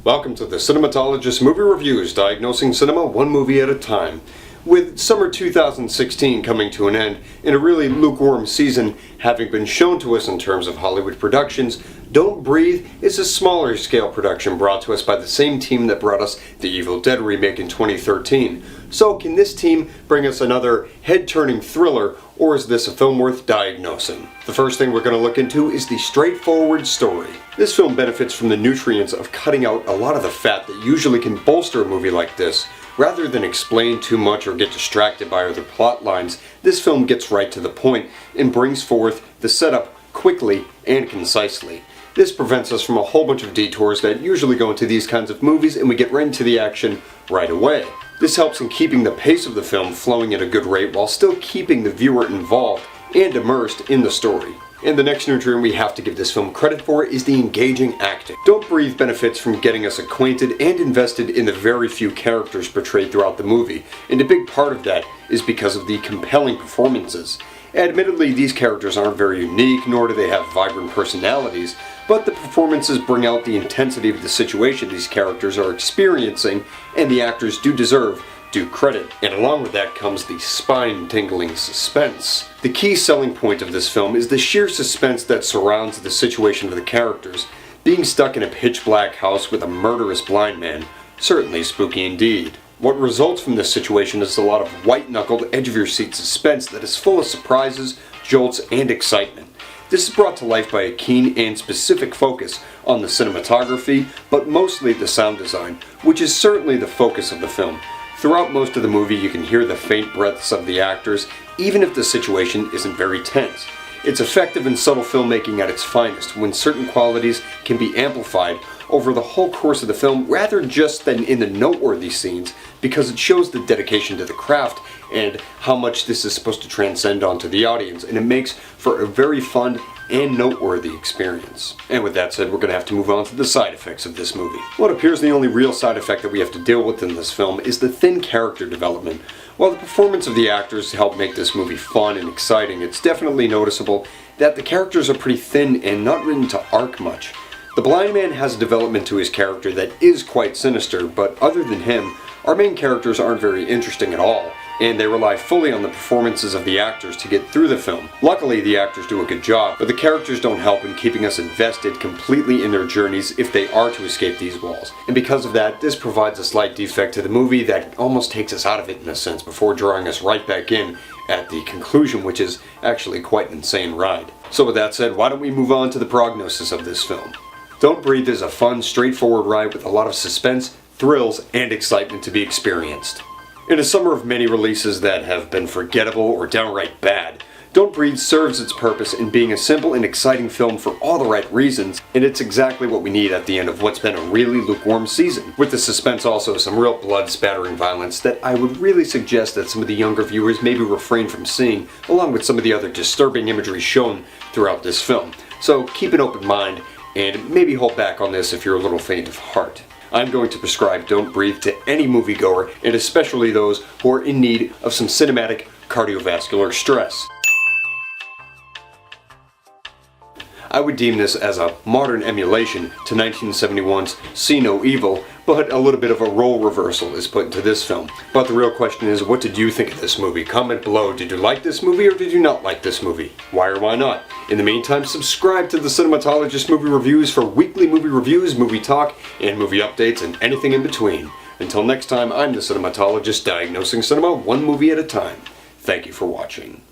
Welcome to the Cinematologist Movie Reviews, diagnosing cinema one movie at a time. With summer 2016 coming to an end, and a really lukewarm season having been shown to us in terms of Hollywood productions, Don't Breathe is a smaller scale production brought to us by the same team that brought us the Evil Dead remake in 2013. So can this team bring us another head-turning thriller, or is this a film worth diagnosing? The first thing we're going to look into is the straightforward story. This film benefits from the nutrients of cutting out a lot of the fat that usually can bolster a movie like this. Rather than explain too much or get distracted by other plot lines, this film gets right to the point and brings forth the setup quickly and concisely. This prevents us from a whole bunch of detours that usually go into these kinds of movies, and we get right into the action right away. This helps in keeping the pace of the film flowing at a good rate while still keeping the viewer involved and immersed in the story. And the next nutrient we have to give this film credit for is the engaging acting. Don't Breathe benefits from getting us acquainted and invested in the very few characters portrayed throughout the movie, and a big part of that is because of the compelling performances. Admittedly, these characters aren't very unique, nor do they have vibrant personalities, but the performances bring out the intensity of the situation these characters are experiencing, and the actors do deserve due credit. And along with that comes the spine-tingling suspense. The key selling point of this film is the sheer suspense that surrounds the situation of the characters. Being stuck in a pitch-black house with a murderous blind man, certainly spooky indeed. What results from this situation is a lot of white-knuckled, edge-of-your-seat suspense that is full of surprises, jolts, and excitement. This is brought to life by a keen and specific focus on the cinematography, but mostly the sound design, which is certainly the focus of the film. Throughout most of the movie, you can hear the faint breaths of the actors, even if the situation isn't very tense. It's effective and subtle filmmaking at its finest, when certain qualities can be amplified over the whole course of the film rather just than in the noteworthy scenes, because it shows the dedication to the craft and how much this is supposed to transcend onto the audience, and it makes for a very fun and noteworthy experience. And with that said, we're going to have to move on to the side effects of this movie. What appears the only real side effect that we have to deal with in this film is the thin character development. While the performance of the actors help make this movie fun and exciting, it's definitely noticeable that the characters are pretty thin and not written to arc much. The blind man has a development to his character that is quite sinister, but other than him, our main characters aren't very interesting at all, and they rely fully on the performances of the actors to get through the film. Luckily, the actors do a good job, but the characters don't help in keeping us invested completely in their journeys if they are to escape these walls. And because of that, this provides a slight defect to the movie that almost takes us out of it in a sense before drawing us right back in at the conclusion, which is actually quite an insane ride. So with that said, why don't we move on to the prognosis of this film? Don't Breathe is a fun, straightforward ride with a lot of suspense, thrills, and excitement to be experienced. In a summer of many releases that have been forgettable or downright bad, Don't Breathe serves its purpose in being a simple and exciting film for all the right reasons, and it's exactly what we need at the end of what's been a really lukewarm season. With the suspense also some real blood-spattering violence that I would really suggest that some of the younger viewers maybe refrain from seeing, along with some of the other disturbing imagery shown throughout this film. So keep an open mind, and maybe hold back on this if you're a little faint of heart. I'm going to prescribe Don't Breathe to any moviegoer, and especially those who are in need of some cinematic cardiovascular stress. I would deem this as a modern emulation to 1971's See No Evil, but a little bit of a role reversal is put into this film. But the real question is, what did you think of this movie? Comment below, did you like this movie or did you not like this movie? Why or why not? In the meantime, subscribe to the Cinematologist Movie Reviews for weekly movie reviews, movie talk, and movie updates, and anything in between. Until next time, I'm the Cinematologist, diagnosing cinema one movie at a time. Thank you for watching.